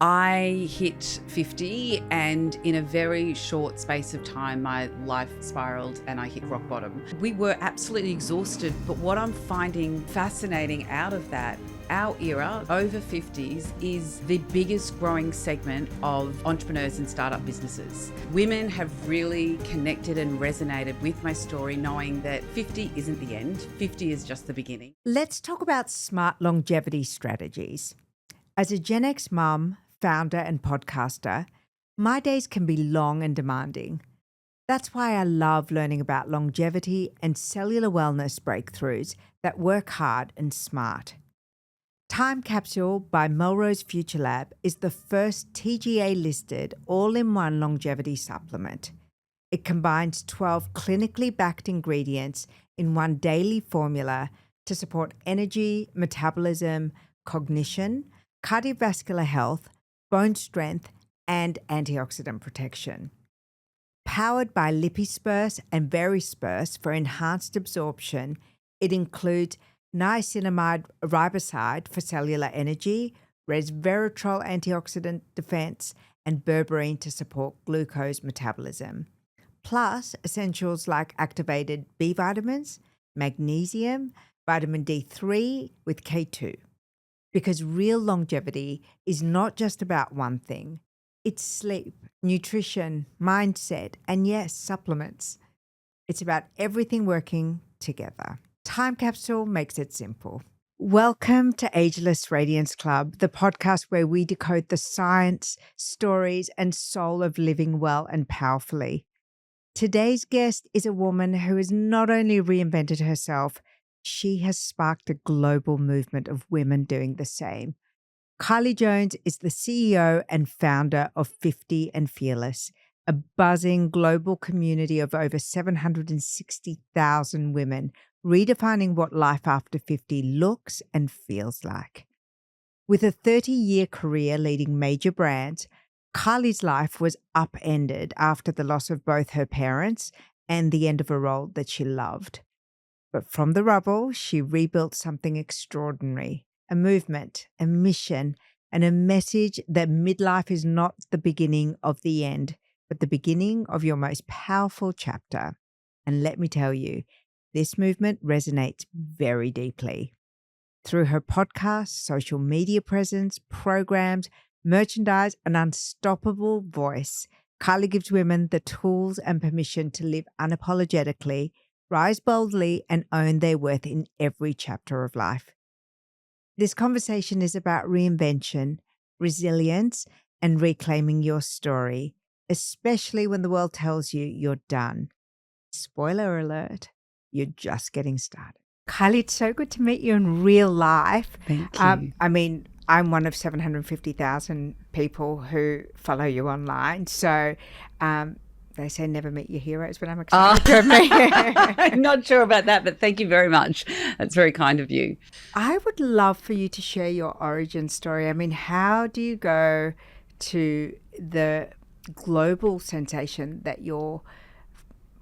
I hit 50 and in a very short space of time, my life spiraled and I hit rock bottom. We were absolutely exhausted, but what I'm finding fascinating out of that, our era, over 50s, is the biggest growing segment of entrepreneurs and startup businesses. Women have really connected and resonated with my story, knowing that 50 isn't the end, 50 is just the beginning. Let's talk about smart longevity strategies. As a Gen X mum, founder and podcaster, my days can be long and demanding. That's why I love learning about longevity and cellular wellness breakthroughs that work hard and smart. Time Capsule by Melrose Future Lab is the first TGA-listed all-in-one longevity supplement. It combines 12 clinically backed ingredients in one daily formula to support energy, metabolism, cognition, cardiovascular health, bone strength, and antioxidant protection. Powered by Lipispurs and Verispurs for enhanced absorption, it includes niacinamide riboside for cellular energy, resveratrol antioxidant defense, and berberine to support glucose metabolism. Plus essentials like activated B vitamins, magnesium, vitamin D3 with K2. Because real longevity is not just about one thing. It's sleep, nutrition, mindset, and yes, supplements. It's about everything working together. Time Capsule makes it simple. Welcome to Ageless Radiance Club, the podcast where we decode the science, stories, and soul of living well and powerfully. Today's guest is a woman who has not only reinvented herself, she has sparked a global movement of women doing the same. Kylie Jones is the CEO and founder of 50 and Fearless, a buzzing global community of over 760,000 women, redefining what life after 50 looks and feels like. With a 30-year career leading major brands, Kylie's life was upended after the loss of both her parents and the end of a role that she loved. But from the rubble, she rebuilt something extraordinary, a movement, a mission, and a message that midlife is not the beginning of the end, but the beginning of your most powerful chapter. And let me tell you, this movement resonates very deeply. Through her podcast, social media presence, programs, merchandise, and unstoppable voice, Kylie gives women the tools and permission to live unapologetically, rise boldly, and own their worth in every chapter of life. This conversation is about reinvention, resilience, and reclaiming your story, especially when the world tells you you're done. Spoiler alert, you're just getting started. Kylie, it's so good to meet you in real life. Thank you. I'm one of 750,000 people who follow you online. So they say never meet your heroes, but I'm excited to meet you. I'm not sure about that, but thank you very much. That's very kind of you. I would love for you to share your origin story. I mean, how do you go to the global sensation that your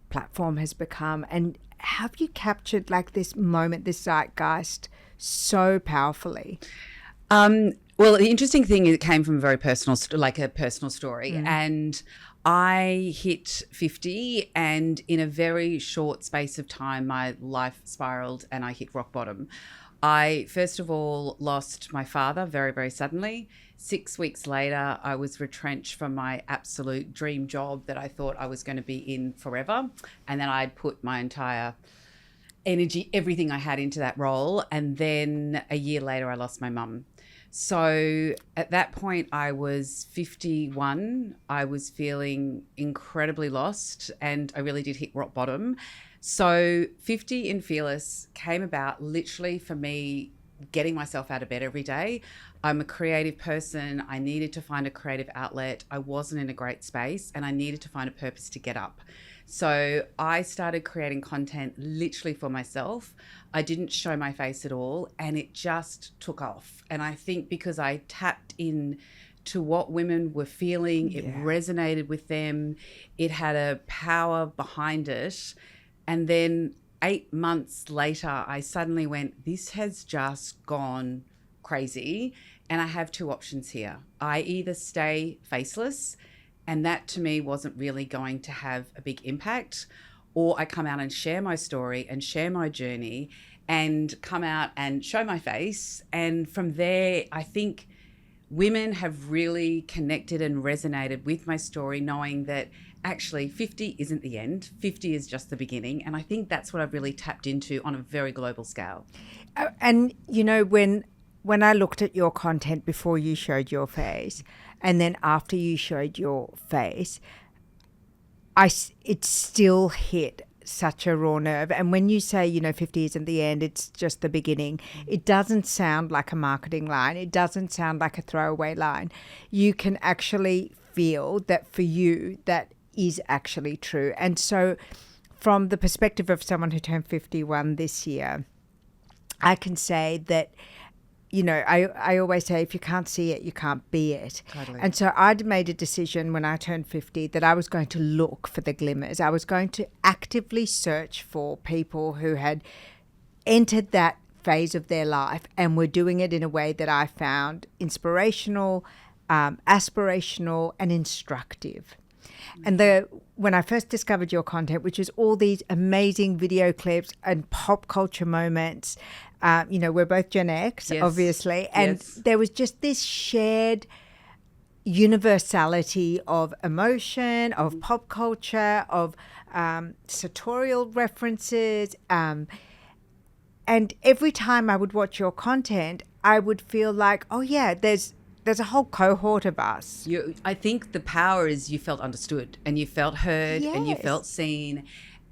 platform has become? And have you captured like this moment, this zeitgeist so powerfully? Well, the interesting thing is it came from a very personal, a personal story. And I hit 50 and in a very short space of time, my life spiraled and I hit rock bottom. I, first of all, lost my father very, very suddenly. 6 weeks later, I was retrenched from my absolute dream job that I thought I was going to be in forever. And then I'd put my entire energy, everything I had into that role. And then a year later, I lost my mum. So at that point, I was 51. I was feeling incredibly lost and I really did hit rock bottom. So 50 and Fearless came about literally for me getting myself out of bed every day. I'm a creative person. I needed to find a creative outlet. I wasn't in a great space and I needed to find a purpose to get up. So I started creating content literally for myself. I didn't show my face at all and it just took off. And I think because I tapped in to what women were feeling, it resonated with them, it had a power behind it. And then 8 months later, I suddenly went, this has just gone crazy. and I have two options here. I either stay faceless, and that to me wasn't really going to have a big impact, or I come out and share my story and share my journey and come out and show my face. And from there, I think women have really connected and resonated with my story, knowing that actually 50 isn't the end. 50 is just the beginning. And I think that's what I've really tapped into on a very global scale. And, you know, when I looked at your content before you showed your face and then after you showed your face, it still hit such a raw nerve. And when you say, you know, 50 isn't the end, it's just the beginning, it doesn't sound like a marketing line. It doesn't sound like a throwaway line. You can actually feel that for you, that is actually true. And so from the perspective of someone who turned 51 this year, I can say that, you know, I always say if you can't see it, you can't be it. Totally. And so I'd made a decision when I turned 50 that I was going to look for the glimmers. I was going to actively search for people who had entered that phase of their life and were doing it in a way that I found inspirational, aspirational, and instructive. And when I first discovered your content, which is all these amazing video clips and pop culture moments, you know, we're both Gen X, Yes. obviously, and there was just this shared universality of emotion, of pop culture, of sartorial references. And every time I would watch your content, I would feel like, oh yeah, there's a whole cohort of us. I think the power is you felt understood and you felt heard and you Yes. felt seen.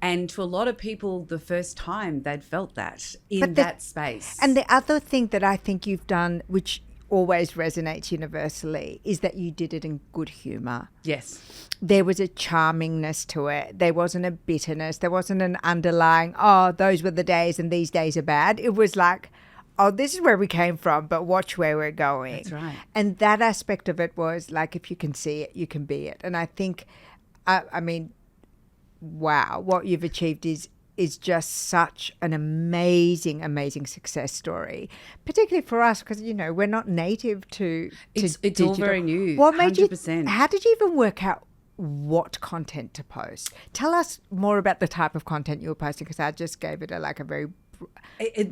And to a lot of people, the first time they'd felt that in that space. And the other thing that I think you've done, which always resonates universally, is that you did it in good humour. Yes. There was a charmingness to it. There wasn't a bitterness. There wasn't an underlying, oh, those were the days and these days are bad. It was like, oh, this is where we came from, but watch where we're going. That's right. And that aspect of it was like, if you can see it, you can be it. And I think, I mean, wow, what you've achieved is just such an amazing, amazing success story, particularly for us because, you know, we're not native to It's digital. all very new, What made 100%. how did you even work out what content to post? Tell us more about the type of content you were posting, because I just gave it a very...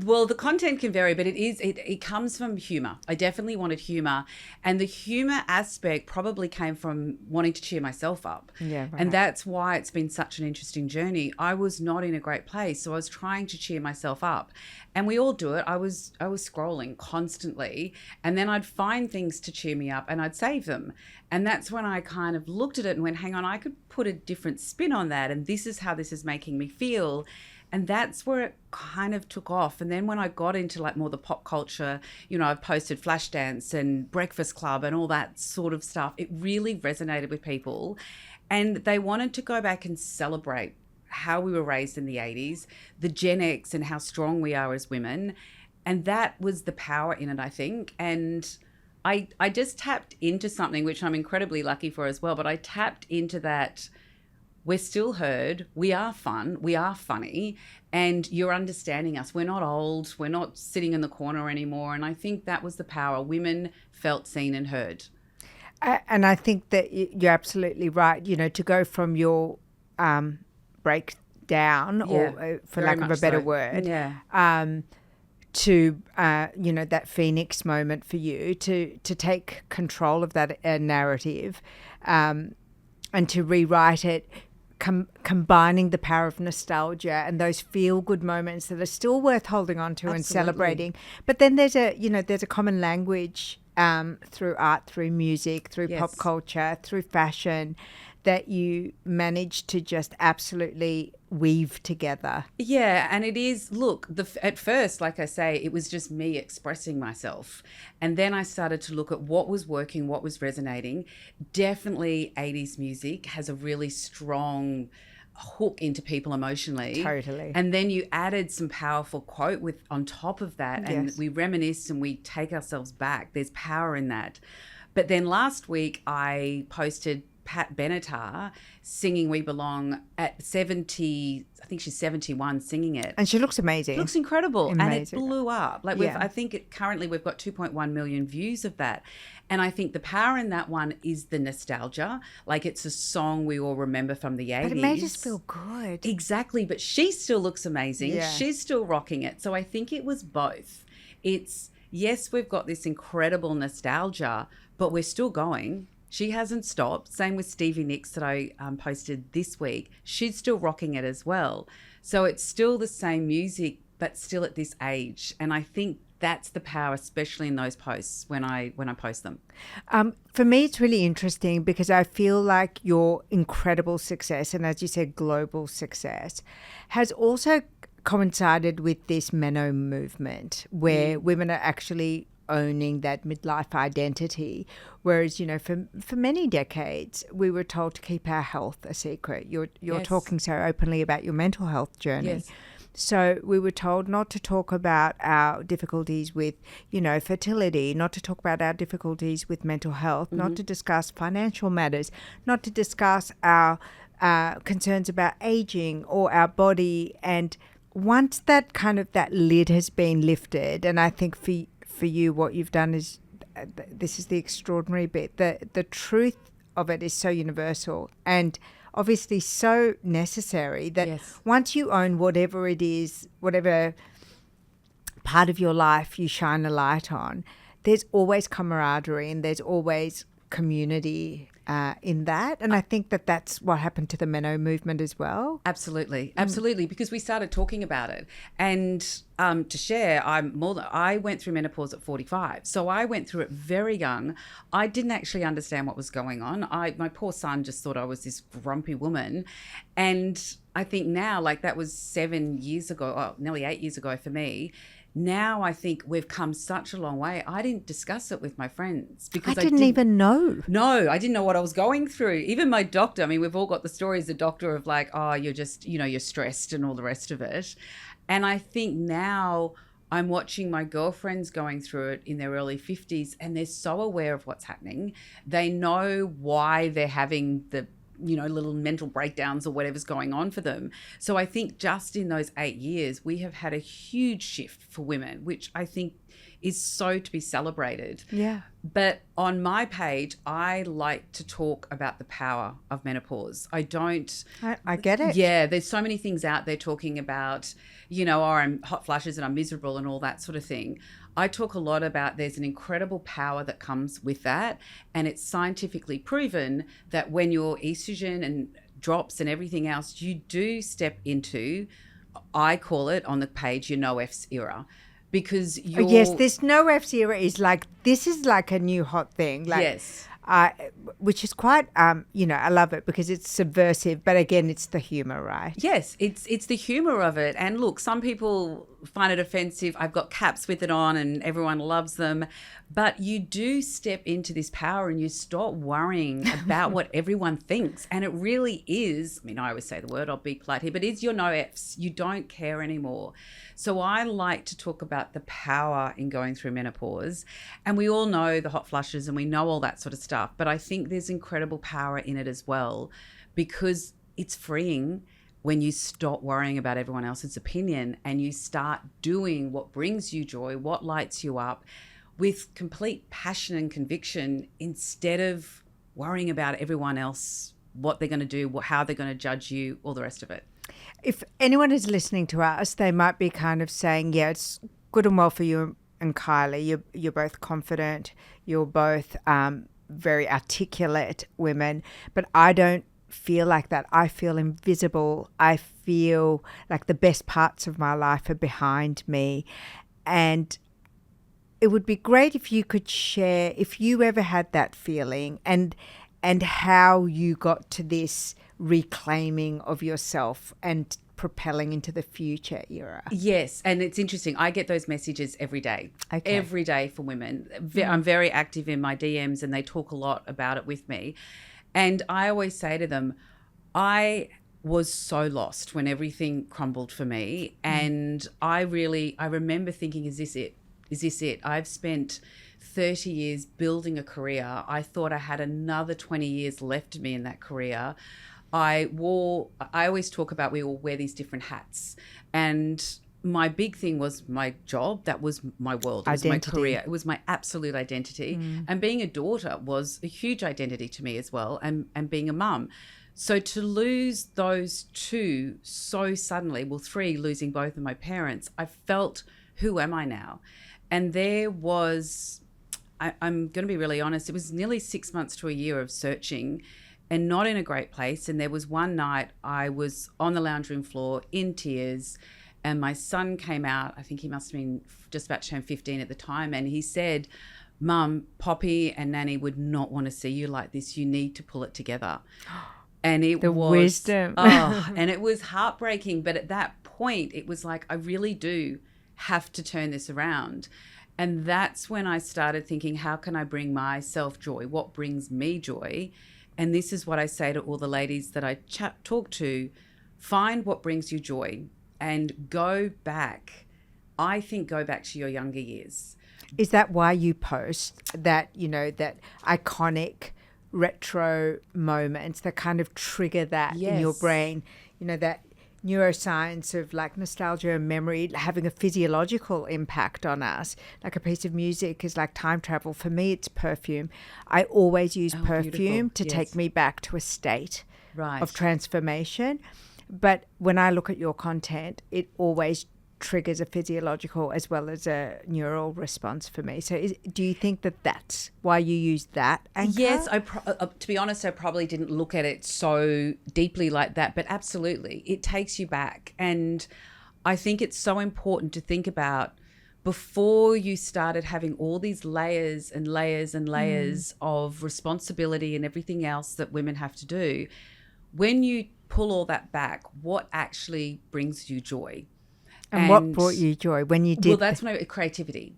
Well, the content can vary, but it comes from humor. I definitely wanted humor, and the humor aspect probably came from wanting to cheer myself up. Yeah, right. And that's why it's been such an interesting journey. I was not in a great place, so I was trying to cheer myself up, and we all do it. I was scrolling constantly, and then I'd find things to cheer me up, and I'd save them. And that's when I kind of looked at it and went, hang on, I could put a different spin on that, and this is how this is making me feel. And that's where it kind of took off. And then when I got into like more the pop culture, you know, I've posted Flashdance and Breakfast Club and all that sort of stuff. It really resonated with people. And they wanted to go back and celebrate how we were raised in the 80s, the Gen X and how strong we are as women. And that was the power in it, I think. And I just tapped into something, which I'm incredibly lucky for as well. But I tapped into that. We're still heard, we are fun, we are funny, and you're understanding us. We're not old, we're not sitting in the corner anymore. And I think that was the power. Women felt seen and heard. And I think that you're absolutely right, you know, to go from your breakdown, or for lack of a better word, to, you know, that phoenix moment for you, to take control of that narrative and to rewrite it, combining the power of nostalgia and those feel-good moments that are still worth holding on to and celebrating. But then there's a common language through art, through music, through pop culture, through fashion, that you manage to just absolutely weave together. Yeah, and it is, look, at first, like I say, it was just me expressing myself. And then I started to look at what was working, what was resonating. Definitely 80s music has a really strong hook into people emotionally. Totally. And then you added some powerful quote on top of that, and we reminisce and we take ourselves back. There's power in that. But then last week I posted Pat Benatar singing We Belong at 70, I think she's 71 singing it. And she looks amazing. It looks incredible. Amazing. And it blew up. Like Yeah. I think currently we've got 2.1 million views of that. And I think the power in that one is the nostalgia. Like it's a song we all remember from the 80s. But it made us feel good. Exactly. But she still looks amazing. Yeah. She's still rocking it. So I think it was both. It's, yes, we've got this incredible nostalgia, but we're still going. She hasn't stopped. Same with Stevie Nicks that I posted this week. She's still rocking it as well. So it's still the same music, but still at this age. And I think that's the power, especially in those posts when I post them. For me, it's really interesting because I feel like your incredible success, and as you said, global success, has also coincided with this Meno movement where women are actually owning that midlife identity. Whereas, you know, for many decades, we were told to keep our health a secret. You're Yes. talking so openly about your mental health journey. Yes. So we were told not to talk about our difficulties with, you know, fertility, not to talk about our difficulties with mental health, not to discuss financial matters, not to discuss our concerns about aging or our body. And once that kind of that lid has been lifted, and I think for you, what you've done is, this is the extraordinary bit, the truth of it is so universal and obviously so necessary that Yes. once you own whatever it is, whatever part of your life you shine a light on, there's always camaraderie and there's always community in that. And I think that that's what happened to the Meno movement as well. Absolutely, absolutely, because we started talking about it. And to share, I went through menopause at 45, so I went through it very young. I didn't actually understand what was going on. My poor son just thought I was this grumpy woman, and I think now, like that was 7 years ago, nearly 8 years ago for me. Now I think we've come such a long way. I didn't discuss it with my friends because I didn't even know. No, I didn't know what I was going through. Even my doctor, I mean, we've all got the stories, the doctor of like, oh, you're just, you know, you're stressed and all the rest of it. And I think now I'm watching my girlfriends going through it in their early 50s and they're so aware of what's happening. They know why they're having the, you know, little mental breakdowns or whatever's going on for them. So I think just in those 8 years, we have had a huge shift for women, which I think is so to be celebrated. Yeah. But on my page, I like to talk about the power of menopause. I don't. I get it. Yeah, there's so many things out there talking about, you know, oh, I'm hot flashes and I'm miserable and all that sort of thing. I talk a lot about there's an incredible power that comes with that. And it's scientifically proven that when your estrogen and drops and everything else, you do step into, I call it on the page, your no F's era. Because you're... Yes, this no F's era is like, this is like a new hot thing. Like, yes. Which is quite, you know, I love it because it's subversive, but again, it's the humor, right? Yes, it's the humor of it. And look, some people find it offensive. I've got caps with it on and everyone loves them. But you do step into this power and you stop worrying about what everyone thinks. And it really is, I mean, I always say the word, I'll be polite here, but it's your no F's. You don't care anymore. So I like to talk about the power in going through menopause. And we all know the hot flushes and we know all that sort of stuff. But I think there's incredible power in it as well because it's freeing when you stop worrying about everyone else's opinion and you start doing what brings you joy, what lights you up with complete passion and conviction instead of worrying about everyone else, what they're going to do, how they're going to judge you, all the rest of it. If anyone is listening to us, they might be kind of saying, yeah, it's good and well for you and Kylie. You're both confident. You're both very articulate women. But I don't feel like that. I feel invisible. I feel like the best parts of my life are behind me. And it would be great if you could share if you ever had that feeling and how you got to this reclaiming of yourself and propelling into the future era. Yes, and it's interesting. I get those messages every day. Okay. Every day from women. I'm very active in my DMs and they talk a lot about it with me. And I always say to them, I was so lost when everything crumbled for me. And I remember thinking, is this it? Is this it? I've spent 30 years building a career. I thought I had another 20 years left of me in that career. I always talk about we all wear these different hats. And my big thing was my job. That was my world. It was my career. It was my absolute identity. And being a daughter was a huge identity to me as well, and being a mum. So to lose those two so suddenly, well, three, losing both of my parents, I felt, who am I now? And there was, I'm going to be really honest, it was nearly 6 months to a year of searching and not in a great place. And there was one night I was on the lounge room floor in tears, and my son came out. I think he must have been just about to turn 15 at the time. And he said, Mum, Poppy and Nanny would not want to see you like this. You need to pull it together. And it was wisdom. And it was heartbreaking. But at that point, it was like, I really do have to turn this around. And that's when I started thinking, how can I bring myself joy? What brings me joy? And this is what I say to all the ladies that I talk to. Find what brings you joy and go back. I think go back to your younger years. Is that why you post that, that iconic retro moments that kind of trigger that in your brain, that neuroscience of like nostalgia and memory having a physiological impact on us? Like a piece of music is like time travel. For me, it's perfume. I always use perfume to take me back to a state of transformation. But when I look at your content, it always triggers a physiological as well as a neural response for me. So do you think that that's why you use that anchor? Yes, to be honest, I probably didn't look at it so deeply like that, but absolutely, it takes you back. And I think it's so important to think about before you started having all these layers and layers and layers of responsibility and everything else that women have to do. When you pull all that back, what actually brings you joy? And what brought you joy when you did? Well, that's when creativity.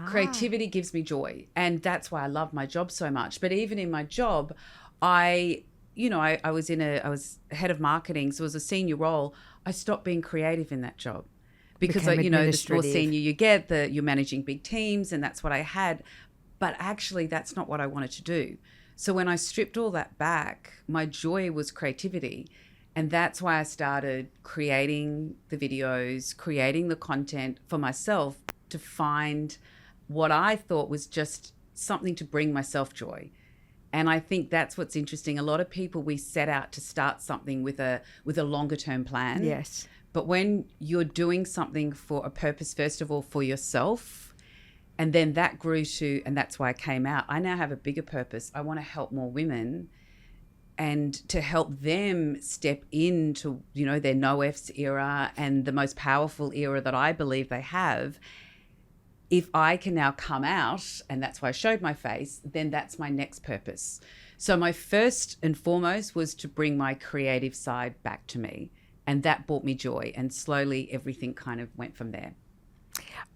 Creativity gives me joy. And that's why I love my job so much. But even in my job, I was head of marketing, so it was a senior role. I stopped being creative in that job because, the more senior you get, you're managing big teams, and that's what I had. But actually, that's not what I wanted to do. So when I stripped all that back, my joy was creativity. And that's why I started creating the videos, creating the content for myself to find what I thought was just something to bring myself joy. And I think that's what's interesting. A lot of people, we set out to start something with a longer term plan. Yes. But when you're doing something for a purpose, first of all, for yourself, and then that grew to, and that's why I came out, I now have a bigger purpose. I want to help more women and to help them step into, their no-Fs era and the most powerful era that I believe they have. If I can now come out, and that's why I showed my face, then that's my next purpose. So my first and foremost was to bring my creative side back to me. And that brought me joy. And slowly everything kind of went from there.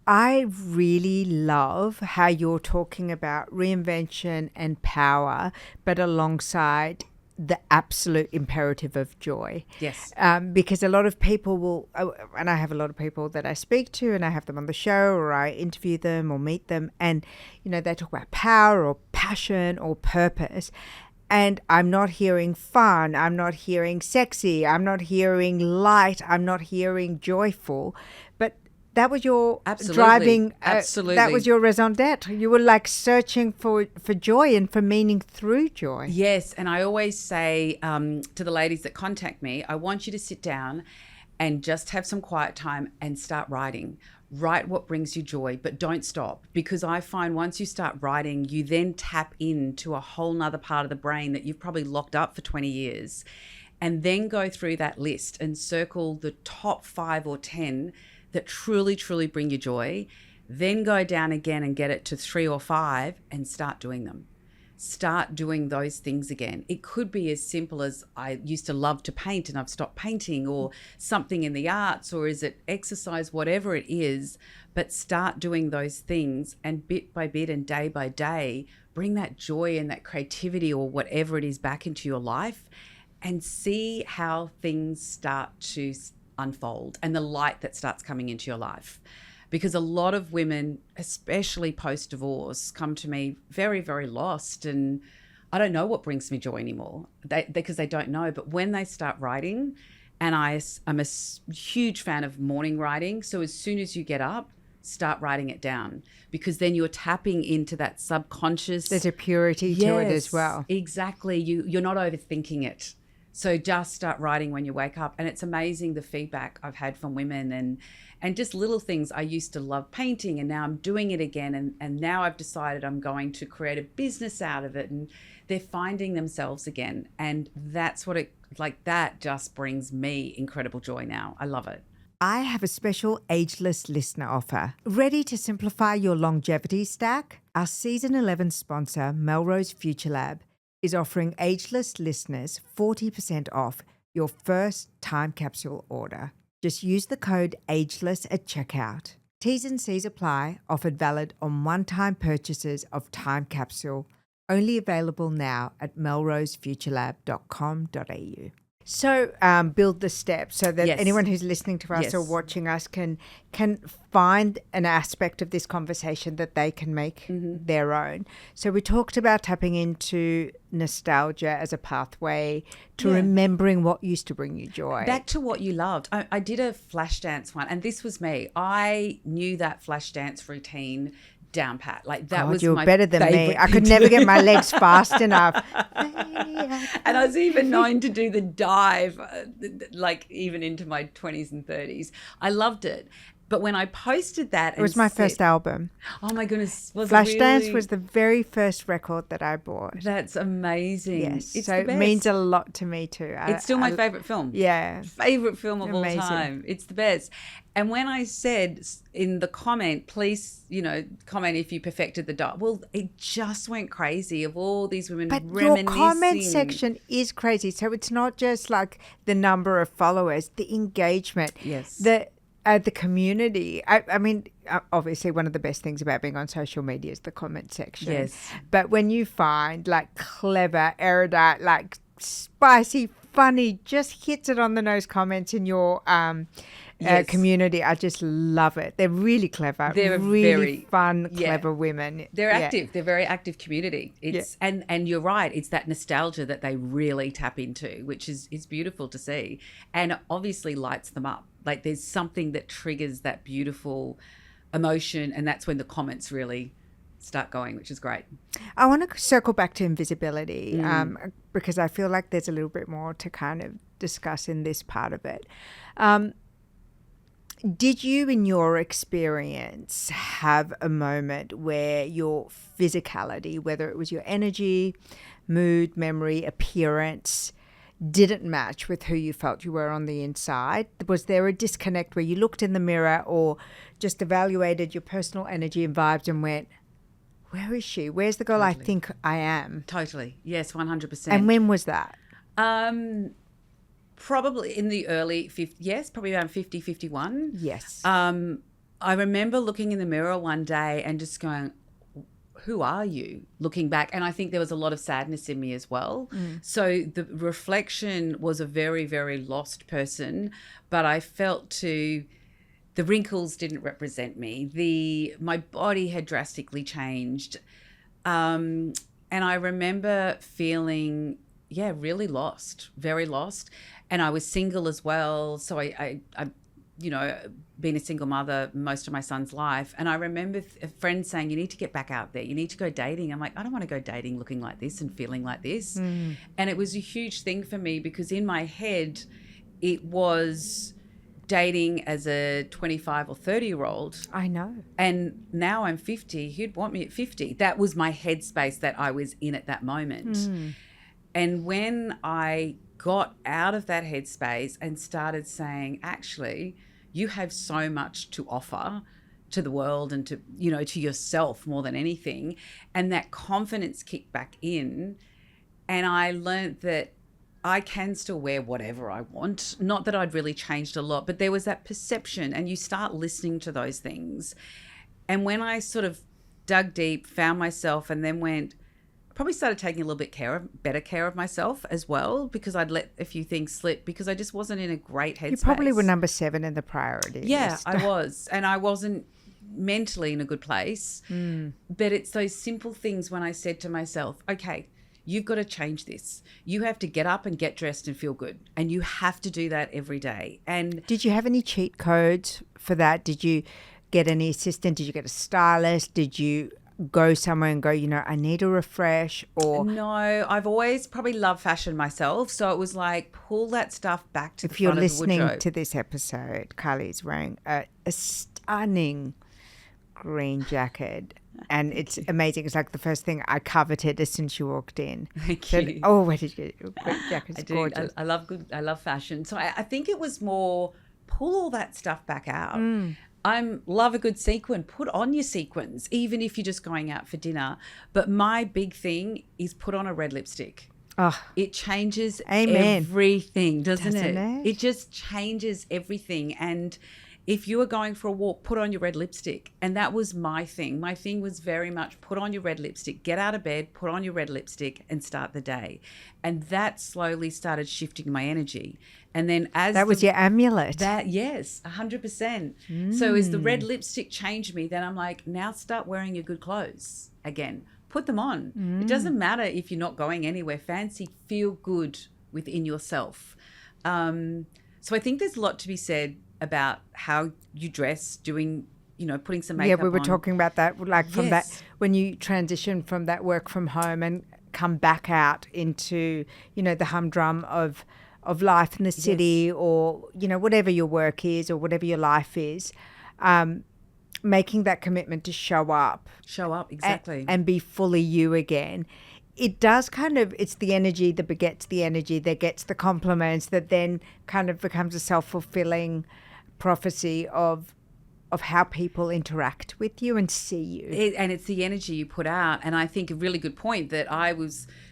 I really love how you're talking about reinvention and power, but alongside the absolute imperative of joy. Yes. Because a lot of people will, and I have a lot of people that I speak to and I have them on the show or I interview them or meet them, and, they talk about power or passion or purpose. And I'm not hearing fun. I'm not hearing sexy. I'm not hearing light. I'm not hearing joyful. But that was your driving. Absolutely. That was your raison d'etre. You were like searching for joy and for meaning through joy. Yes. And I always say to the ladies that contact me, I want you to sit down and just have some quiet time and start writing. Write what brings you joy, but don't stop, because I find once you start writing, you then tap into a whole nother part of the brain that you've probably locked up for 20 years, and then go through that list and circle the top 5 or 10 that truly, truly bring you joy. Then go down again and get it to 3 or 5 and start doing them. Start doing those things again. It could be as simple as I used to love to paint and I've stopped painting, or something in the arts, or is it exercise, whatever it is, but start doing those things, and bit by bit and day by day, bring that joy and that creativity or whatever it is back into your life, and see how things start to unfold and the light that starts coming into your life. because a lot of women, especially post-divorce, come to me very, very lost, and I don't know what brings me joy anymore because they don't know. But when they start writing, and I'm a huge fan of morning writing, so as soon as you get up, start writing it down, because then you're tapping into that subconscious. There's a purity to it as well. Exactly. You're not overthinking it. So just start writing when you wake up. And it's amazing the feedback I've had from women and just little things. I used to love painting, and now I'm doing it again. And now I've decided I'm going to create a business out of it. And they're finding themselves again. And that's what that just brings me incredible joy now. I love it. I have a special Ageless listener offer. Ready to simplify your longevity stack? Our season 11 sponsor, Melrose Future Lab, is offering Ageless listeners 40% off your first time capsule order. Just use the code AGELESS at checkout. T's and C's apply. Offered valid on one-time purchases of time capsule. Only available now at melrosefuturelab.com.au. So build the steps so that anyone who's listening to us or watching us can find an aspect of this conversation that they can make their own. So we talked about tapping into nostalgia as a pathway to remembering what used to bring you joy. Back to what you loved. I did a flash dance one, and this was me. I knew that flash dance routine down pat. Like that was you're my better than me. favorite I could thing never to get do. my legs fast enough. And I was even known to do the dive, like even into my 20s and 30s. I loved it. But when I posted that, It was my first album. Oh my goodness! Flashdance was the very first record that I bought. That's amazing. Yes, it's so the best. it means a lot to me too. It's still my favorite film. Yeah, favorite film of Amazing. all time. It's the best. And when I said in the comment, please, comment if you perfected the dive. Well, it just went crazy of all these women reminiscing. Your comment section is crazy. So it's not just like the number of followers, the engagement. Yes. The community. I mean, obviously one of the best things about being on social media is the comment section. Yes. But when you find like clever, erudite, like spicy, funny, just hits it on the nose comments in your community, I just love it. They're really clever. They're really very fun, clever women. They're active. They're a very active community. And you're right. It's that nostalgia that they really tap into, which is beautiful to see, and it obviously lights them up. Like there's something that triggers that beautiful emotion, and that's when the comments really start going, which is great. I want to circle back to invisibility because I feel like there's a little bit more to kind of discuss in this part of it. Did you, in your experience, have a moment where your physicality, whether it was your energy, mood, memory, appearance, didn't match with who you felt you were on the inside? Was there a disconnect where you looked in the mirror or just evaluated your personal energy and vibes and went, where is she? Where's the girl I think I am? Totally. Yes, 100%. And when was that? Probably in the early 50s. Yes, probably around 50, 51. Yes. I remember looking in the mirror one day and just going, who are you? Looking back. And I think there was a lot of sadness in me as well. So the reflection was a very, very lost person, but I felt the wrinkles didn't represent me. My body had drastically changed. And I remember feeling, really lost, very lost. And I was single as well. So I been a single mother most of my son's life. And I remember a friend saying, you need to get back out there. You need to go dating. I'm like, I don't want to go dating looking like this and feeling like this. And it was a huge thing for me because in my head, it was dating as a 25 or 30-year-old. I know. And now I'm 50. Who'd want me at 50? That was my headspace that I was in at that moment. And when I got out of that headspace and started saying, actually, you have so much to offer to the world and to yourself more than anything. And that confidence kicked back in. And I learned that I can still wear whatever I want. Not that I'd really changed a lot, but there was that perception, and you start listening to those things. And when I sort of dug deep, found myself, and then probably started taking a little bit better care of myself as well, because I'd let a few things slip because I just wasn't in a great headspace. You probably were number 7 in the priority Yeah, list. I was. And I wasn't mentally in a good place. But it's those simple things when I said to myself, okay, you've got to change this. You have to get up and get dressed and feel good. And you have to do that every day. And did you have any cheat codes for that? Did you get any assistant? Did you get a stylist? Did you go somewhere and go, I need a refresh? Or no, I've always probably loved fashion myself. So it was like, pull that stuff back to the if you're front of the listening wardrobe. to this episode, Kylie's wearing a stunning green jacket. And it's amazing. It's like the first thing I coveted as soon as you walked in. Thank Said, you. oh, where did you get your green jacket? It's gorgeous. I love fashion. So I think it was more pull all that stuff back out. I love a good sequin. Put on your sequins, even if you're just going out for dinner. But my big thing is put on a red lipstick. Oh, It changes Amen. everything, doesn't Doesn't it? it? It just changes everything. And if you were going for a walk, put on your red lipstick. And that was my thing. My thing was very much put on your red lipstick, get out of bed, put on your red lipstick and start the day. And that slowly started shifting my energy. And then as that was your amulet. that, yes, 100%. So as the red lipstick changed me, then I'm like, now start wearing your good clothes again. Put them on. It doesn't matter if you're not going anywhere fancy. Feel good within yourself. So I think there's a lot to be said about how you dress, doing, putting some makeup on. Yeah, we were talking about that, like from Yes. that, when you transition from that work from home and come back out into, the humdrum of life in the city, or, whatever your work is or whatever your life is, making that commitment to show up. Show up, exactly. And be fully you again. It does it's the energy that begets the energy that gets the compliments, that then kind of becomes a self-fulfilling prophecy of how people interact with you and see you. And it's the energy you put out. And I think a really good point that I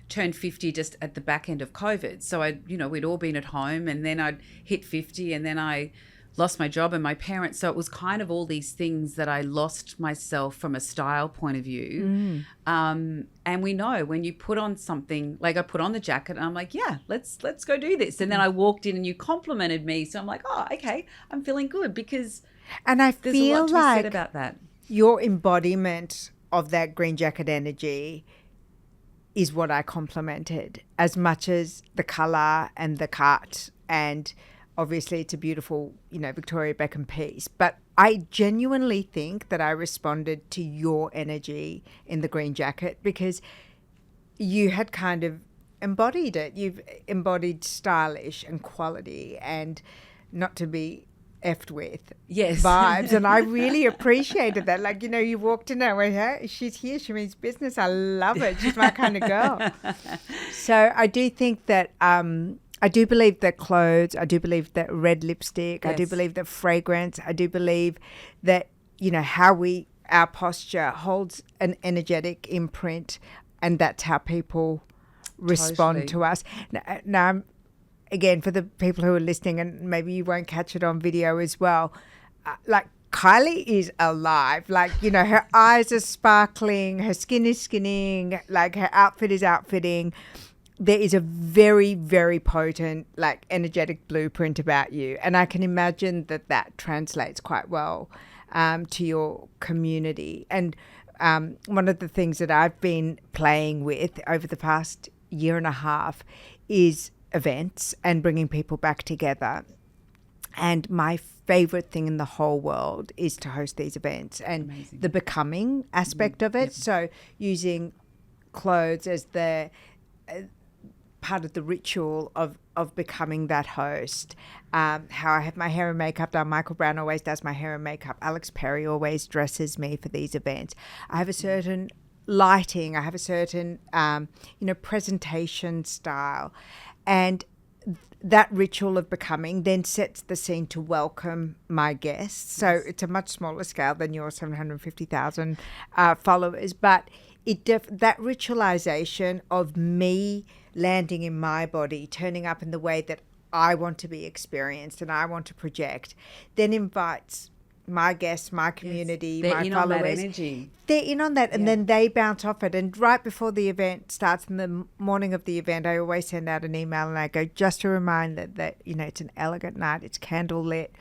turned 50 just at the back end of COVID. So we'd all been at home, and then I'd hit 50, and then I lost my job and my parents. So it was kind of all these things that I lost myself from a style point of view. And we know when you put on something, like I put on the jacket and I'm like, yeah, let's go do this. And then I walked in and you complimented me. So I'm like, oh, okay, I'm feeling good, because And I there's a feel lot to be like said about that. your embodiment of that green jacket energy is what I complimented, as much as the colour and the cut, and obviously it's a beautiful, Victoria Beckham piece. But I genuinely think that I responded to your energy in the green jacket, because you had kind of embodied it. You've embodied stylish and quality and not to be effed with Yes. vibes. And I really appreciated that. Like, you walked in and I went, hey, she's here, she means business. I love it. She's my kind of girl. So I do think that I do believe that clothes, I do believe that red lipstick, I do Yes. believe that fragrance, I do believe that, how our posture holds an energetic imprint, and that's how people respond Totally. to us. Now, again, for the people who are listening, and maybe you won't catch it on video as well, like Kylie is alive. Like, her eyes are sparkling, her skin is skinning, like her outfit is outfitting. There is a very, very potent, like, energetic blueprint about you. And I can imagine that translates quite well to your community. And one of the things that I've been playing with over the past year and a half is events and bringing people back together. And my favorite thing in the whole world is to host these events and Amazing. the becoming aspect of it. Yep. So using clothes as the part of the ritual of becoming that host. How I have my hair and makeup done. Michael Brown always does my hair and makeup. Alex Perry always dresses me for these events. I have a certain lighting. I have a certain, presentation style. And that ritual of becoming then sets the scene to welcome my guests. So it's a much smaller scale than your 750,000 followers. But that ritualization of me landing in my body, turning up in the way that I want to be experienced and I want to project, then invites my guests, my community, They're my in followers. on that energy. They're in on that, and then they bounce off it. And right before the event starts, in the morning of the event, I always send out an email and I go, just a reminder that it's an elegant night, it's candle lit.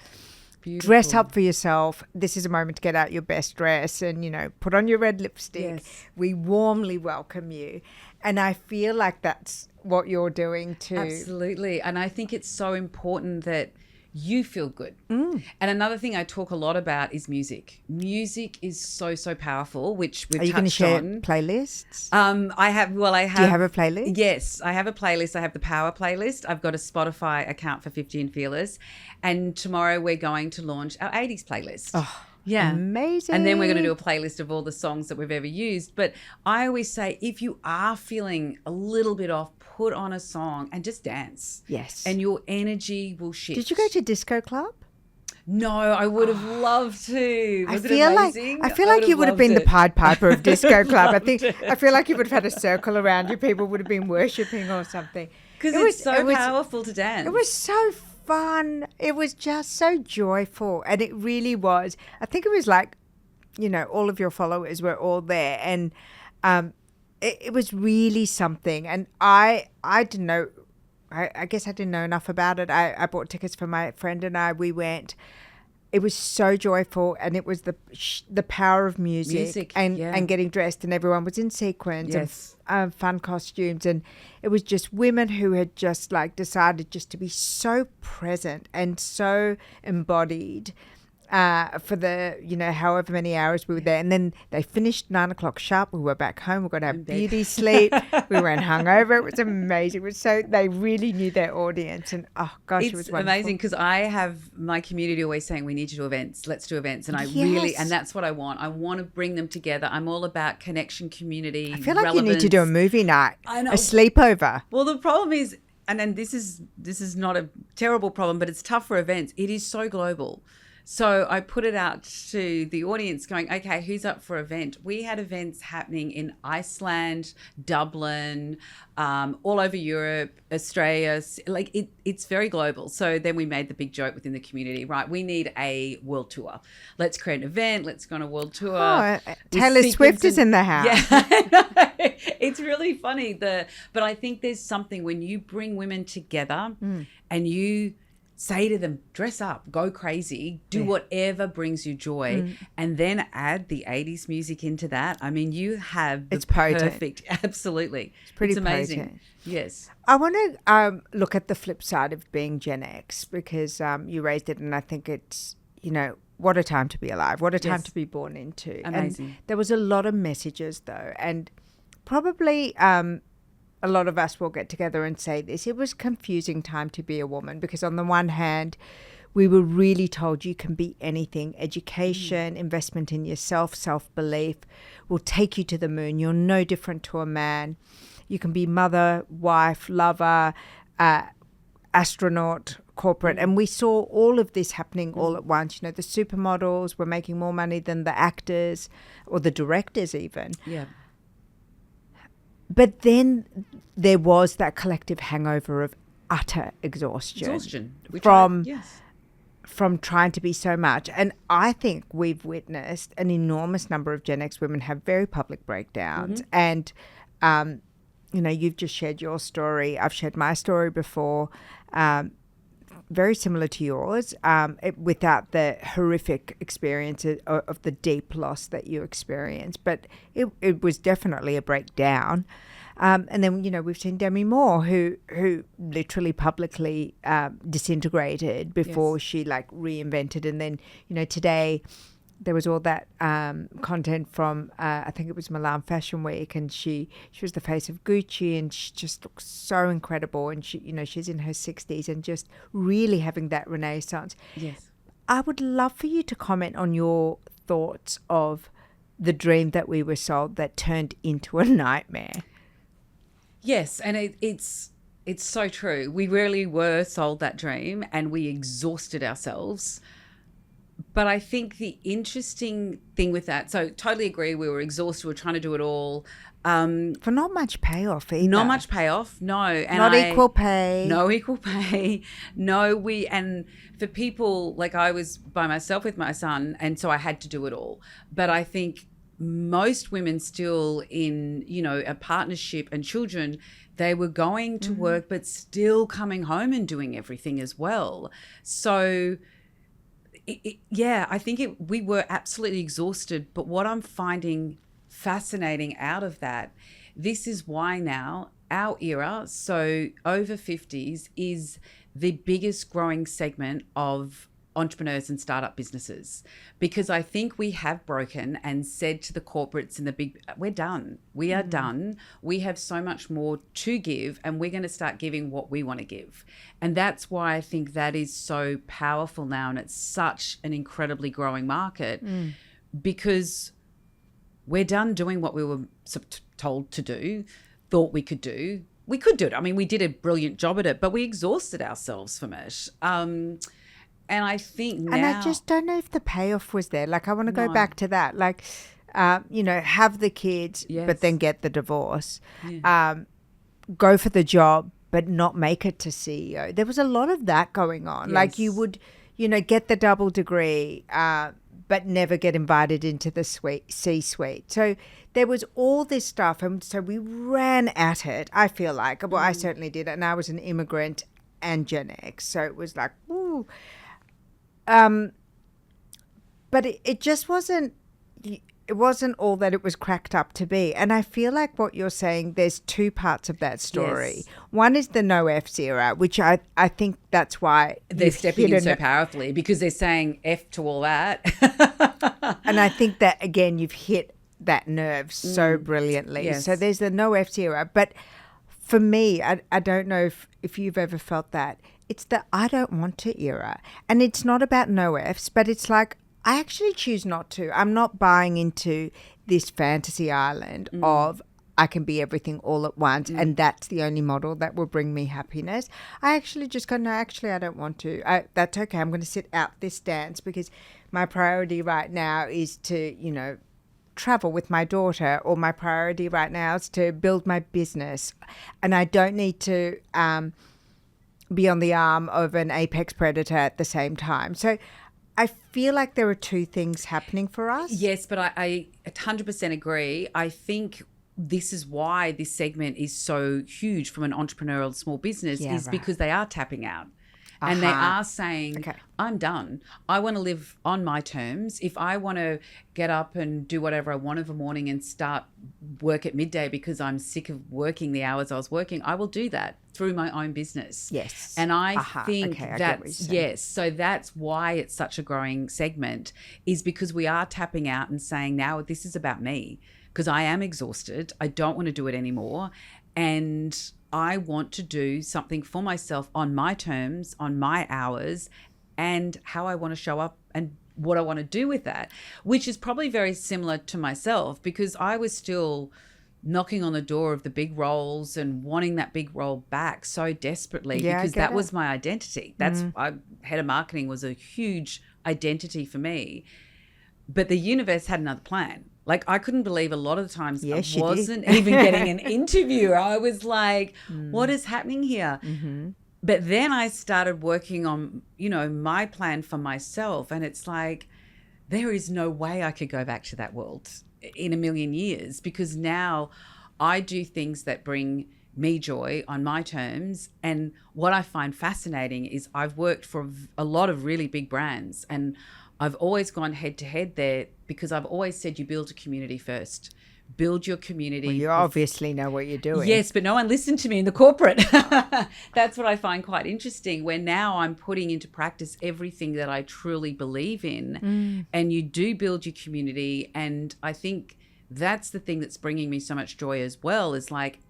Beautiful. Dress up for yourself. This is a moment to get out your best dress and, put on your red lipstick. Yes. We warmly welcome you. And I feel like that's what you're doing too. Absolutely. And I think it's so important that you feel good. And another thing I talk a lot about is music. Music is so, so powerful, which we've touched on. Are you going to share playlists? I have. Do you have a playlist? Yes, I have a playlist. I have the Power playlist. I've got a Spotify account for 50 and Fearless. And tomorrow we're going to launch our 80s playlist. Oh, yeah. amazing. And then we're going to do a playlist of all the songs that we've ever used. But I always say, if you are feeling a little bit off, put on a song and just dance. Yes. And your energy will shift. Did you go to Disco Club? No, I would have loved to. Was it amazing? I feel like you would have been the Pied Piper of Disco Club. I feel like you would have had a circle around you. People would have been worshipping or something. Because it's so powerful to dance. It was so fun. It was just so joyful. And it really was. I think it was like, all of your followers were all there. And it was really something. And I didn't know. I guess I didn't know enough about it. I bought tickets for my friend and I. We went. It was so joyful, and it was the power of music and getting dressed, and everyone was in sequins and fun costumes, and it was just women who had just decided just to be so present and so embodied. For the, however many hours we were there. And then they finished 9 o'clock sharp. We were back home. We were going to have beauty sleep. We weren't hungover. It was amazing. It was they really knew their audience. And oh gosh, it was wonderful. It's amazing because I have my community always saying we need to do events. Let's do events. And and that's what I want. I want to bring them together. I'm all about connection, community, I feel like you need to do a movie night. I know. A sleepover. Well, the problem is, and then this is not a terrible problem, but it's tough for events. It is so global. So I put it out to the audience going, okay, who's up for event? We had events happening in Iceland, Dublin, all over Europe, Australia. It's very global. So then we made the big joke within the community, right? We need a world tour. Let's create an event. Let's go on a world tour. Oh, Taylor Swift is in the house. Yeah, it's really funny. But I think there's something when you bring women together and you say to them, dress up, go crazy, do whatever brings you joy, and then add the 80s music into that. I mean, you have the perfect, absolutely. It's pretty amazing. Potent. Yes. I want to look at the flip side of being Gen X because you raised it, and I think it's, what a time to be alive, what a time to be born into. Amazing. And there was a lot of messages though, and probably a lot of us will get together and say this. It was a confusing time to be a woman because on the one hand, we were really told you can be anything. Education, investment in yourself, self-belief will take you to the moon. You're no different to a man. You can be mother, wife, lover, astronaut, corporate. And we saw all of this happening all at once. The supermodels were making more money than the actors or the directors even. Yeah. But then there was that collective hangover of utter exhaustion. From trying to be so much. And I think we've witnessed an enormous number of Gen X women have very public breakdowns. And, you've just shared your story. I've shared my story before. Very similar to yours, without the horrific experience of the deep loss that you experienced. But it was definitely a breakdown. And then, we've seen Demi Moore, who literally publicly disintegrated before she reinvented. And then, today there was all that content from, I think it was Milan Fashion Week, and she was the face of Gucci, and she just looks so incredible. And she's in her 60s and just really having that renaissance. Yes. I would love for you to comment on your thoughts of the dream that we were sold that turned into a nightmare. Yes, and it's so true. We really were sold that dream and we exhausted ourselves. But I think the interesting thing with that, so totally agree, we were exhausted, we were trying to do it all. For not much payoff either. Not much payoff, no. And not equal pay. No equal pay. No, and for people, I was by myself with my son, and so I had to do it all. But I think most women still in, a partnership and children, they were going to work but still coming home and doing everything as well. So I think we were absolutely exhausted. But what I'm finding fascinating out of that, this is why now our era, so over 50s, is the biggest growing segment of entrepreneurs and startup businesses, because I think we have broken and said to the corporates and the big, we're done. We are done. We have so much more to give, and we're going to start giving what we want to give. And that's why I think that is so powerful now. And it's such an incredibly growing market because we're done doing what we were told to do, thought we could do. We could do it. I mean, we did a brilliant job at it, but we exhausted ourselves from it. And I think now... And I just don't know if the payoff was there. Like, I want to go back to that. Like, have the kids, but then get the divorce. Yeah. Go for the job, but not make it to CEO. There was a lot of that going on. Yes. Like, you would, get the double degree, but never get invited into the C-suite. So there was all this stuff. And so we ran at it, I feel like. Well, I certainly did. And I was an immigrant and Gen X. So it was like, ooh... but it just wasn't all that it was cracked up to be. And I feel like what you're saying, there's two parts of that story. Yes. One is the no F's era, which I think that's why they're stepping in so powerfully, because they're saying F to all that. And I think that, again, you've hit that nerve so brilliantly. Yes. So there's the no F's era. But for me, I don't know if you've ever felt that. It's the I don't want to era. And it's not about no F's, but it's like, I actually choose not to. I'm not buying into this fantasy island of I can be everything all at once and that's the only model that will bring me happiness. I actually just go, no, actually I don't want to. That's okay. I'm going to sit out this dance because my priority right now is to, travel with my daughter, or my priority right now is to build my business. And I don't need to... be on the arm of an apex predator at the same time. So I feel like there are two things happening for us. Yes, but I 100% agree. I think this is why this segment is so huge from an entrepreneurial small business because they are tapping out. And they are saying, I'm done. I want to live on my terms. If I want to get up and do whatever I want of a morning and start work at midday because I'm sick of working the hours I was working, I will do that through my own business. Yes. And I think that's, yes. So that's why it's such a growing segment, is because we are tapping out and saying, now this is about me, because I am exhausted. I don't want to do it anymore. And I want to do something for myself on my terms, on my hours, and how I want to show up and what I want to do with that, which is probably very similar to myself, because I was still knocking on the door of the big roles and wanting that big role back so desperately, because that was my identity. That's head of marketing was a huge identity for me. But the universe had another plan. Like, I couldn't believe a lot of the times I wasn't even getting an interview. I was like, what is happening here? Mm-hmm. But then I started working on, my plan for myself. And it's like, there is no way I could go back to that world in a million years, because now I do things that bring me joy on my terms. And what I find fascinating is I've worked for a lot of really big brands, and I've always gone head to head there because I've always said you build a community first. Build your community. Well, you obviously know what you're doing. Yes, but no one listened to me in the corporate. That's what I find quite interesting, where now I'm putting into practice everything that I truly believe in. And you do build your community. And I think that's the thing that's bringing me so much joy as well, is like,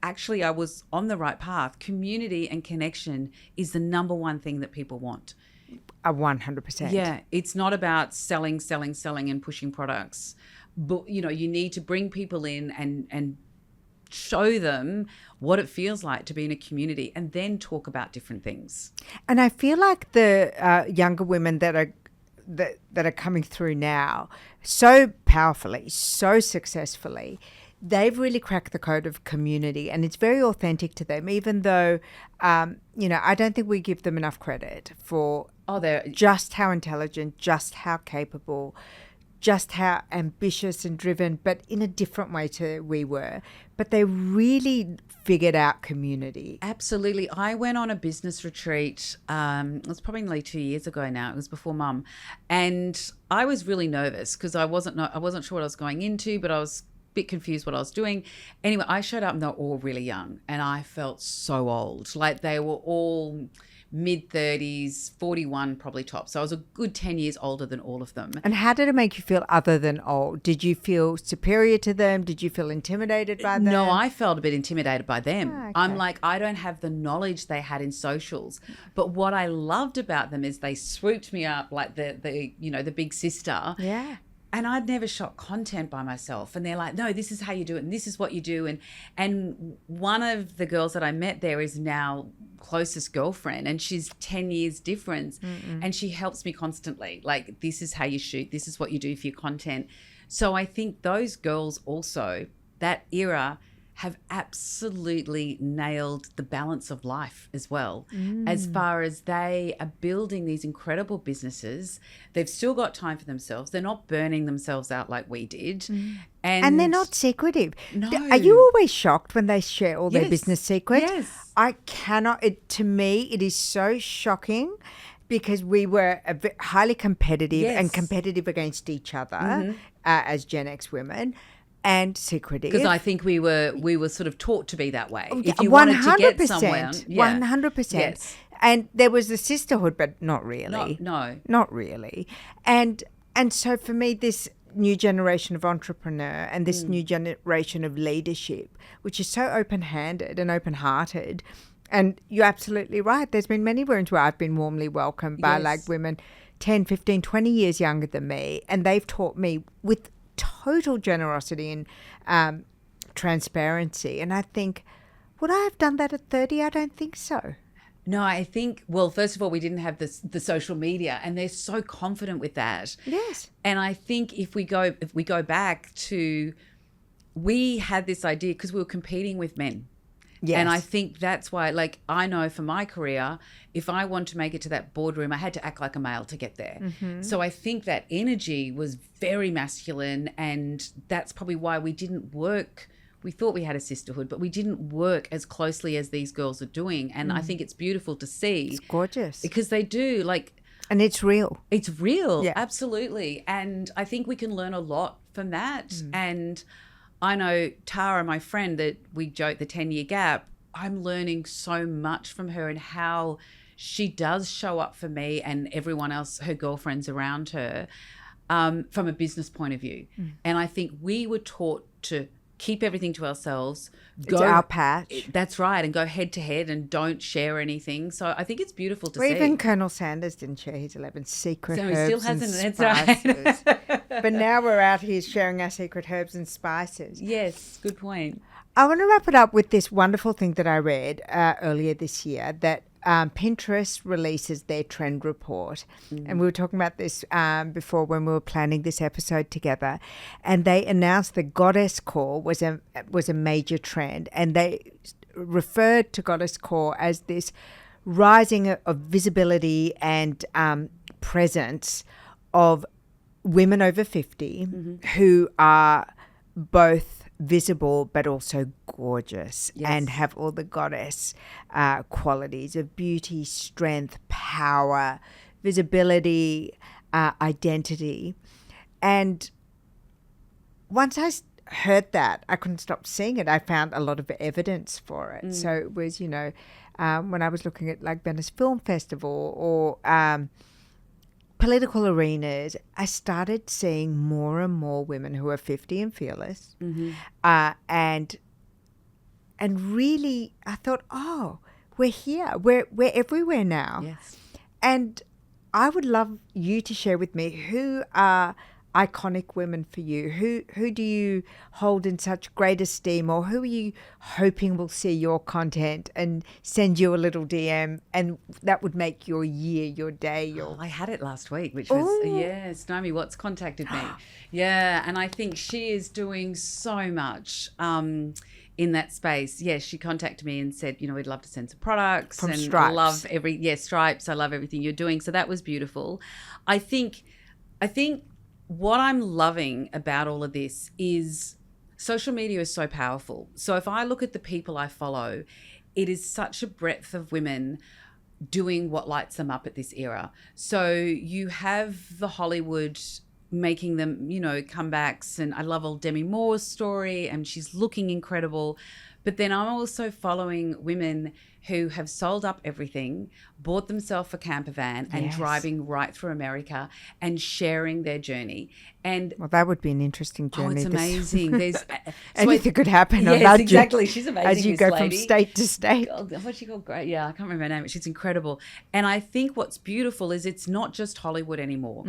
actually I was on the right path. Community and connection is the number one thing that people want. 100%. Yeah, it's not about selling and pushing products. But, you need to bring people in and show them what it feels like to be in a community, and then talk about different things. And I feel like the younger women that are coming through now so powerfully, so successfully, they've really cracked the code of community, and it's very authentic to them, even though, I don't think we give them enough credit for just how intelligent, just how capable, just how ambitious and driven, but in a different way to we were. But they really figured out community. Absolutely. I went on a business retreat. It was probably nearly 2 years ago now. It was before Mum, and I was really nervous because I wasn't sure what I was going into, but I was a bit confused what I was doing. Anyway, I showed up and they were all really young, and I felt so old. Like they were all mid-30s, 41 probably top. So I was a good 10 years older than all of them. And how did it make you feel other than old? Did you feel superior to them? Did you feel intimidated by them? No, I felt a bit intimidated by them. Okay. I'm like, I don't have the knowledge they had in socials. But what I loved about them is they swooped me up like the big sister. Yeah. And I'd never shot content by myself. And they're like, no, this is how you do it. And this is what you do. And one of the girls that I met there is now closest girlfriend. And she's 10 years difference. And she helps me constantly. Like, this is how you shoot. This is what you do for your content. So I think those girls also, that era, have absolutely nailed the balance of life as well. As far as they are building these incredible businesses, they've still got time for themselves. They're not burning themselves out like we did. And they're not secretive. No. Are you always shocked when they share all their business secrets? Yes. I cannot. To me, it is so shocking because we were highly competitive and competitive against each other as Gen X women. And secretive. Because I think we were sort of taught to be that way. If you wanted to get somewhere. 100%. Yes. And there was a sisterhood, but not really. No. Not really. And so for me, this new generation of entrepreneur and this new generation of leadership, which is so open-handed and open-hearted, and you're absolutely right. There's been many rooms where I've been warmly welcomed by like women 10, 15, 20 years younger than me, and they've taught me with total generosity and transparency. And I think, would I have done that at 30? I don't think so. No, I think, well, first of all, we didn't have the social media, and they're so confident with that. Yes. And I think if we go back to, we had this idea because we were competing with men. Yes. And I think that's why, like, I know for my career, if I want to make it to that boardroom, I had to act like a male to get there. So I think that energy was very masculine, and that's probably why we didn't work. We thought we had a sisterhood, but we didn't work as closely as these girls are doing. And I think it's beautiful to see. It's gorgeous. Because they do, like... And it's real. It's real, yeah. Absolutely. And I think we can learn a lot from that. And I know Tara, my friend, that we joke the 10-year gap, I'm learning so much from her and how she does show up for me and everyone else, her girlfriends around her, from a business point of view. And I think we were taught to keep everything to ourselves. It's our patch. That's right. And go head to head and don't share anything. So I think it's beautiful to see. Even Colonel Sanders didn't share his 11 secret herbs he still hasn't, and spices. That's right. But now we're out here sharing our secret herbs and spices. Yes, good point. I want to wrap it up with this wonderful thing that I read earlier this year, that Pinterest releases their trend report. And we were talking about this before when we were planning this episode together. And they announced the goddess core was a major trend. And they referred to goddess core as this rising of visibility and presence of women over 50 who are both visible but also gorgeous and have all the goddess qualities of beauty, strength, power, visibility, identity. And once I heard that, I couldn't stop seeing it. I found a lot of evidence for it. So it was, when I was looking at like Venice Film Festival or political arenas, I started seeing more and more women who are 50 and fearless. And really, I thought, oh, we're here. We're everywhere now. Yes. And I would love you to share with me who are iconic women for you. Who do you hold in such great esteem, or who are you hoping will see your content and send you a little DM, and that would make your year, your day, I had it last week, which was Naomi Watts contacted me. And I think she is doing so much in that space. She contacted me and said, we'd love to send some products. From and Stripes. I love Stripes. I love everything you're doing. So that was beautiful. I think what I'm loving about all of this is social media is so powerful. So if I look at the people I follow, it is such a breadth of women doing what lights them up at this era. So you have the Hollywood making them, comebacks. And I love old Demi Moore's story, and she's looking incredible. But then I'm also following women who have sold up everything, bought themselves a camper van and driving right through America and sharing their journey. And well, that would be an interesting journey. it's amazing. There's anything could happen on yes, that exactly. She's amazing. as you this go lady. from state to state. What's she called? Great. Yeah, I can't remember her name, but she's incredible. And I think what's beautiful is it's not just Hollywood anymore.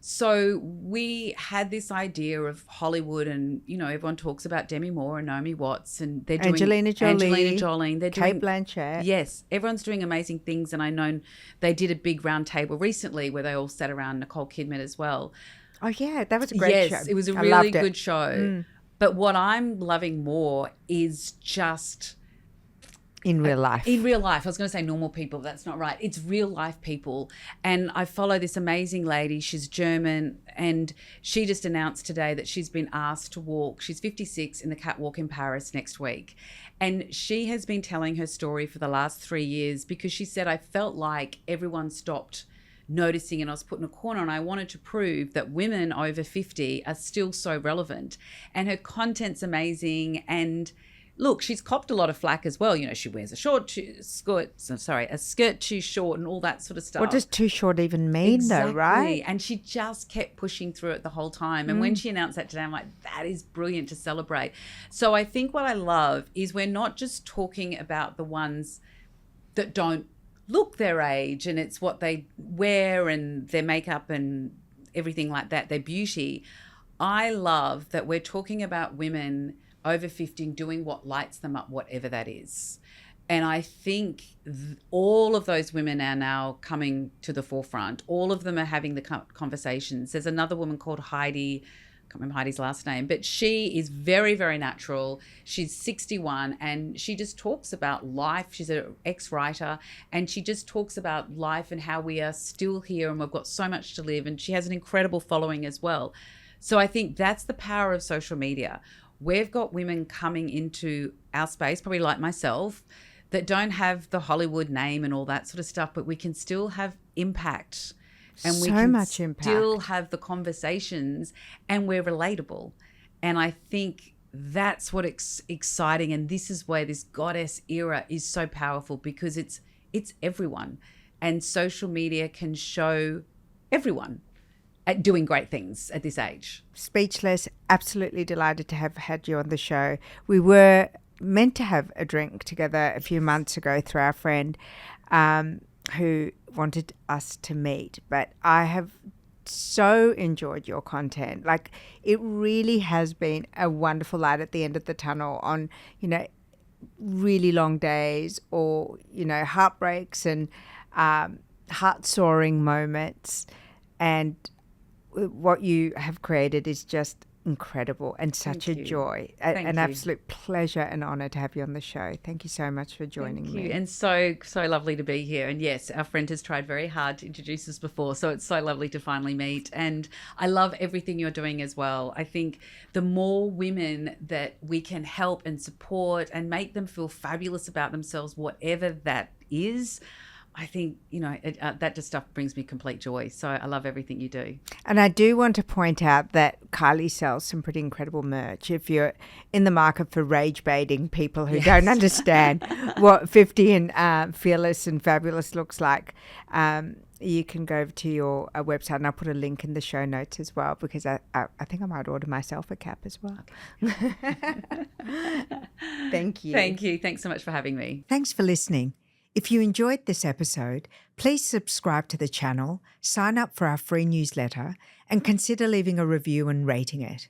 So we had this idea of Hollywood, and everyone talks about Demi Moore and Naomi Watts, and they're doing Angelina Jolie, they're Kate doing Blanchett. Yes, everyone's doing amazing things, and I know they did a big round table recently where they all sat around, Nicole Kidman as well. Oh yeah, that was a great show. Yes, it was a I really loved it. good show. But what I'm loving more is just in real life. in real life. I was going to say normal people, but that's not right. It's real life people. And I follow this amazing lady. She's German, and she just announced today that she's been asked to walk. She's 56 in the catwalk in Paris next week. And she has been telling her story for the last 3 years because she said, I felt like everyone stopped noticing and I was put in a corner, and I wanted to prove that women over 50 are still so relevant. And her content's amazing. And look, she's copped a lot of flack as well. She wears a skirt too short and all that sort of stuff. What does too short even mean though, right? And she just kept pushing through it the whole time. And when she announced that today, I'm like, that is brilliant to celebrate. So I think what I love is we're not just talking about the ones that don't look their age, and it's what they wear and their makeup and everything like that, their beauty. I love that we're talking about women over 50 doing what lights them up, whatever that is. And I think all of those women are now coming to the forefront. All of them are having the conversations. There's another woman called Heidi, I can't remember Heidi's last name, but she is very, very natural. She's 61 and she just talks about life. She's an ex-writer, and she just talks about life and how we are still here and we've got so much to live. And she has an incredible following as well. So I think that's the power of social media. We've got women coming into our space, probably like myself, that don't have the Hollywood name and all that sort of stuff, but we can still have impact. And we can still have the conversations, and we're relatable. And I think that's what exciting. And this is where this goddess era is so powerful, because it's everyone. And social media can show everyone at doing great things at this age. Speechless. Absolutely delighted to have had you on the show. We were meant to have a drink together a few months ago through our friend who wanted us to meet, but I have so enjoyed your content. Like, it really has been a wonderful light at the end of the tunnel on, really long days or, heartbreaks and heart-soaring moments. And what you have created is just incredible and such a joy. An absolute pleasure and honor to have you on the show. Thank you so much for joining me. And so lovely to be here. And yes, our friend has tried very hard to introduce us before, so it's so lovely to finally meet. And I love everything you're doing as well. I think the more women that we can help and support and make them feel fabulous about themselves, whatever that is, I think, that just stuff brings me complete joy. So I love everything you do. And I do want to point out that Kylie sells some pretty incredible merch. If you're in the market for rage baiting people who don't understand what 50 and fearless and fabulous looks like, you can go over to your website, and I'll put a link in the show notes as well, because I think I might order myself a cap as well. Okay. Thank you. Thank you. Thanks so much for having me. Thanks for listening. If you enjoyed this episode, please subscribe to the channel, sign up for our free newsletter, and consider leaving a review and rating it.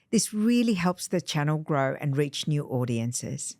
This really helps the channel grow and reach new audiences.